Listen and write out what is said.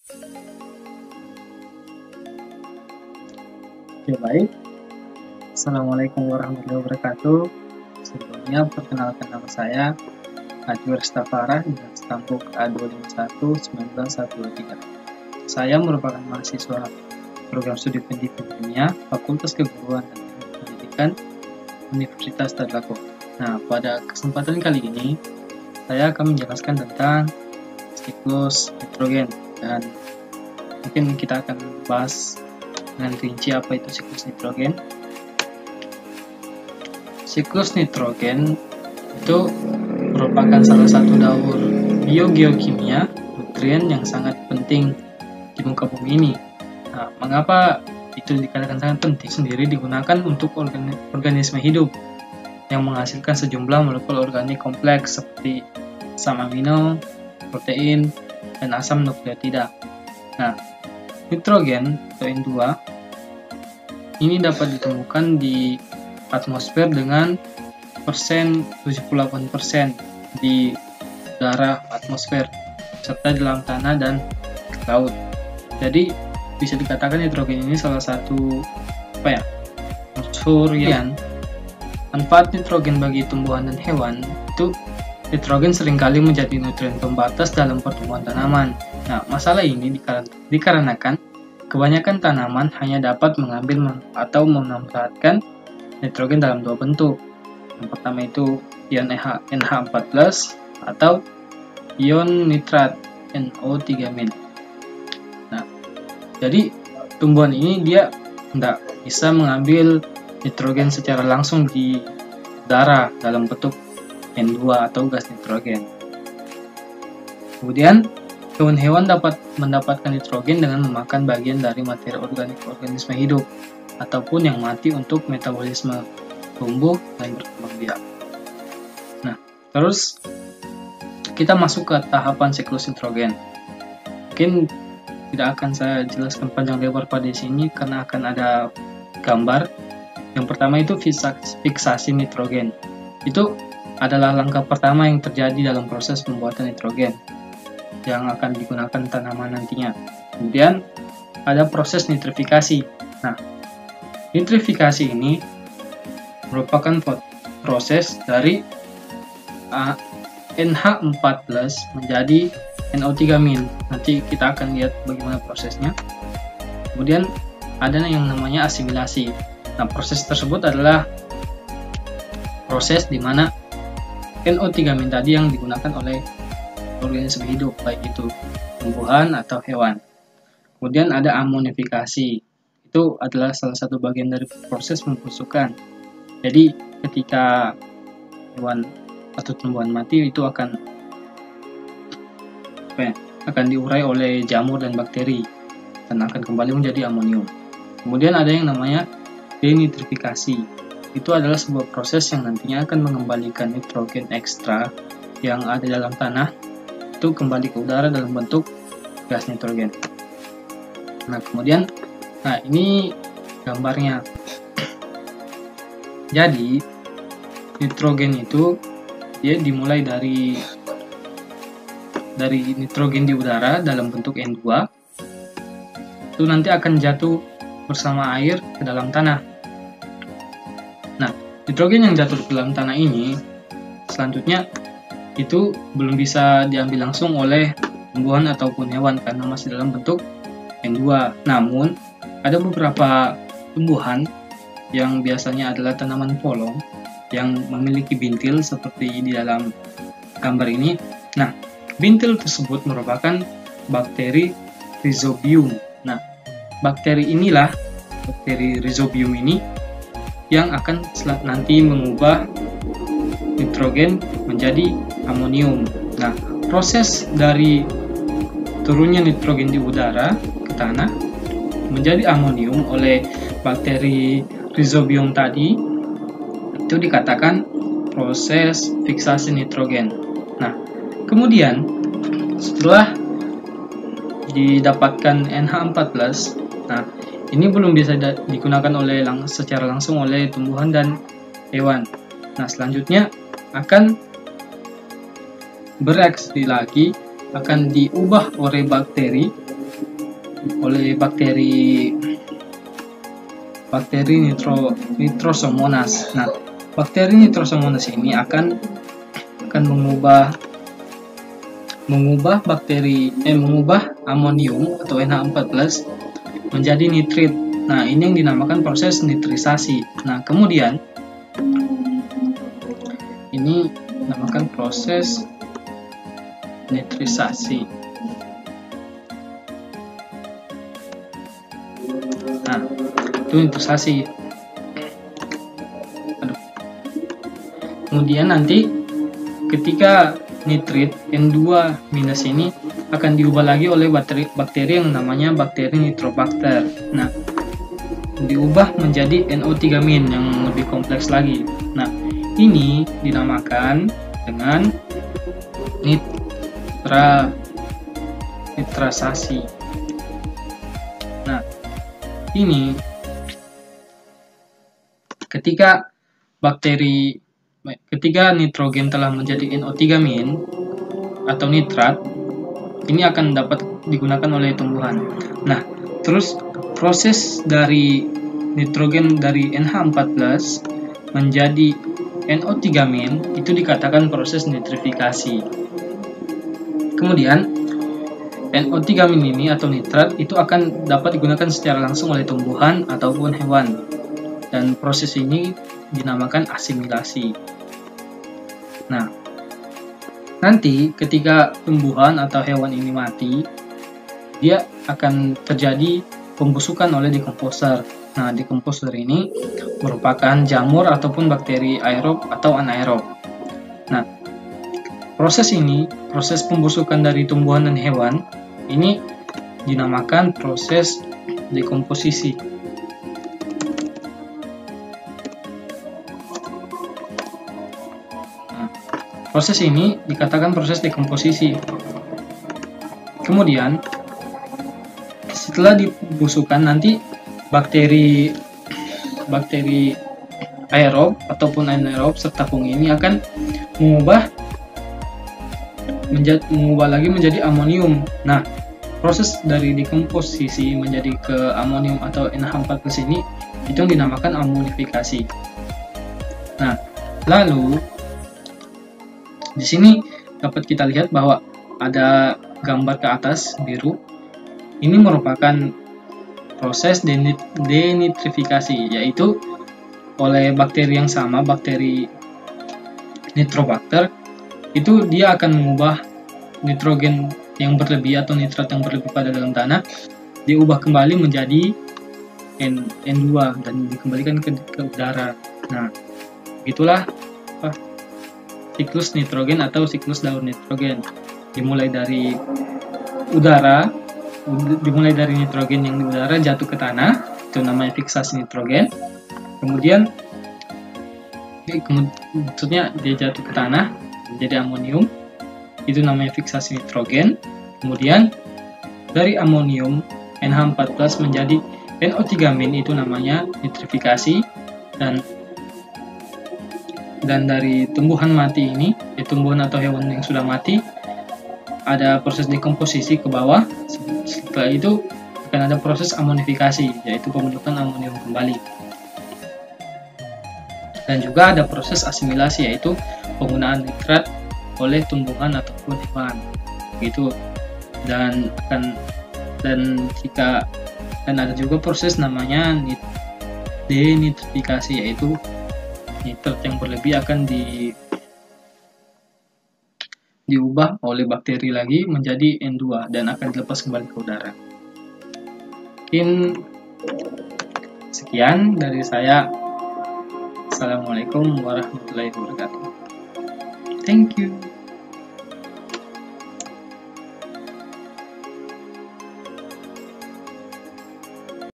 Oke, baik. Assalamualaikum warahmatullahi wabarakatuh. Sebelumnya, perkenalkan nama saya Ajwar Stafara dengan stambuk A251-19123. Saya merupakan mahasiswa program studi pendidikan kimia Fakultas Keguruan dan Teknik Pendidikan Universitas Tadulako. Nah, pada kesempatan kali ini, saya akan menjelaskan tentang siklus nitrogen dan mungkin kita akan bahas dengan rinci apa itu siklus nitrogen. Siklus nitrogen itu merupakan salah satu daur biogeokimia nutrien yang sangat penting di muka bumi ini. Nah, mengapa itu dikatakan sangat penting? Sendiri digunakan untuk organisme hidup yang menghasilkan sejumlah molekul organik kompleks seperti asam amino, protein, dan asam nukleotida. Nah, nitrogen atau N2 ini dapat ditemukan di atmosfer dengan 78% di udara atmosfer serta di dalam tanah dan laut. Jadi bisa dikatakan nitrogen ini salah satu unsur yang manfaat nitrogen bagi tumbuhan dan hewan. Itu nitrogen seringkali menjadi nutrien pembatas dalam pertumbuhan tanaman. Nah, masalah ini dikarenakan kebanyakan tanaman hanya dapat mengambil atau memanfaatkan nitrogen dalam dua bentuk. Yang pertama itu ion NH4+ atau ion nitrat NO3-. Nah, jadi tumbuhan ini dia tidak bisa mengambil nitrogen secara langsung di udara dalam bentuk N2 atau gas nitrogen. Kemudian, hewan-hewan dapat mendapatkan nitrogen dengan memakan bagian dari materi organik organisme hidup ataupun yang mati untuk metabolisme tumbuh dan berkembang biak. Nah, terus kita masuk ke tahapan siklus nitrogen. Mungkin tidak akan saya jelaskan panjang lebar pada sini karena akan ada gambar. Yang pertama itu fiksasi nitrogen. Itu adalah langkah pertama yang terjadi dalam proses pembuatan nitrogen yang akan digunakan tanaman nantinya. Kemudian ada proses nitrifikasi. Nah, nitrifikasi ini merupakan proses dari NH4+ menjadi NO3-. Nanti kita akan lihat bagaimana prosesnya. Kemudian ada yang namanya asimilasi. Nah, proses tersebut adalah proses di mana NO3- tadi yang digunakan oleh organisme hidup, baik itu tumbuhan atau hewan. Kemudian ada amonifikasi. Itu adalah salah satu bagian dari proses pembusukan. Jadi ketika hewan atau tumbuhan mati itu akan diurai oleh jamur dan bakteri dan akan kembali menjadi amonium. Kemudian ada yang namanya denitrifikasi. Itu adalah sebuah proses yang nantinya akan mengembalikan nitrogen ekstra yang ada dalam tanah itu kembali ke udara dalam bentuk gas nitrogen. Nah, kemudian ini gambarnya. Jadi nitrogen itu dia dimulai dari nitrogen di udara dalam bentuk N2 itu nanti akan jatuh bersama air ke dalam tanah. Nah, nitrogen yang jatuh ke dalam tanah ini selanjutnya itu belum bisa diambil langsung oleh tumbuhan ataupun hewan karena masih dalam bentuk N2. Namun, ada beberapa tumbuhan yang biasanya adalah tanaman polong yang memiliki bintil seperti di dalam gambar ini. Nah, bintil tersebut merupakan bakteri Rhizobium. Nah, bakteri Rhizobium ini yang akan nanti mengubah nitrogen menjadi amonium. Nah, proses dari turunnya nitrogen di udara ke tanah menjadi amonium oleh bakteri Rhizobium tadi itu dikatakan proses fiksasi nitrogen. Nah, kemudian setelah didapatkan NH4+, nah ini belum bisa digunakan secara langsung oleh tumbuhan dan hewan. Nah, selanjutnya akan bereaksi lagi, akan diubah oleh bakteri oleh bakteri Nitrosomonas. Nah, bakteri Nitrosomonas ini akan mengubah amonium atau NH4+ menjadi nitrit. Nah, ini yang dinamakan proses nitrisasi. Nah, kemudian ini dinamakan proses nitrisasi. Nah, itu nitrisasi. Kemudian nanti ketika nitrit N2- ini akan diubah lagi oleh bakteri yang namanya bakteri Nitrobacter. Nah, diubah menjadi NO3- yang lebih kompleks lagi. Nah, ini dinamakan dengan nitrasasi. Nah, ini ketika nitrogen telah menjadi NO3- atau nitrat, ini akan dapat digunakan oleh tumbuhan. Nah, terus proses dari nitrogen dari NH4+ menjadi NO3- itu dikatakan proses nitrifikasi. Kemudian NO3- ini atau nitrat itu akan dapat digunakan secara langsung oleh tumbuhan ataupun hewan. Dan proses ini dinamakan asimilasi. Nah, nanti ketika tumbuhan atau hewan ini mati, dia akan terjadi pembusukan oleh dekomposer. Nah, dekomposer ini merupakan jamur ataupun bakteri aerob atau anaerob. Nah, proses pembusukan dari tumbuhan dan hewan ini dinamakan proses dekomposisi. Proses ini dikatakan proses dekomposisi. Kemudian, setelah dibusukkan, nanti bakteri aerob ataupun anaerob serta fungi ini akan mengubah lagi menjadi amonium. Nah, proses dari dekomposisi menjadi ke amonium atau NH4+ ini itu yang dinamakan amonifikasi. Nah, lalu di sini dapat kita lihat bahwa ada gambar ke atas biru. Ini merupakan proses denitrifikasi, yaitu oleh bakteri yang sama, bakteri Nitrobacter, itu dia akan mengubah nitrogen yang berlebih atau nitrat yang berlebih pada dalam tanah, diubah kembali menjadi N2 dan dikembalikan ke udara. Nah, itulah siklus nitrogen atau siklus daur nitrogen. Dimulai dari nitrogen yang di udara jatuh ke tanah, itu namanya fiksasi nitrogen. Kemudian maksudnya dia jatuh ke tanah menjadi amonium, itu namanya fiksasi nitrogen. Kemudian dari amonium NH4+ menjadi NO3- itu namanya nitrifikasi. Dan dari tumbuhan mati ini, tumbuhan atau hewan yang sudah mati, ada proses dekomposisi ke bawah. Setelah itu akan ada proses amonifikasi, yaitu pembentukan amonium kembali. Dan juga ada proses asimilasi, yaitu penggunaan nitrat oleh tumbuhan ataupun hewan. Gitu. Dan ada juga proses namanya denitrifikasi, yaitu nitrat yang berlebih akan diubah oleh bakteri lagi menjadi N2 dan akan dilepas kembali ke udara. Mungkin sekian dari saya. Assalamualaikum warahmatullahi wabarakatuh. Thank you.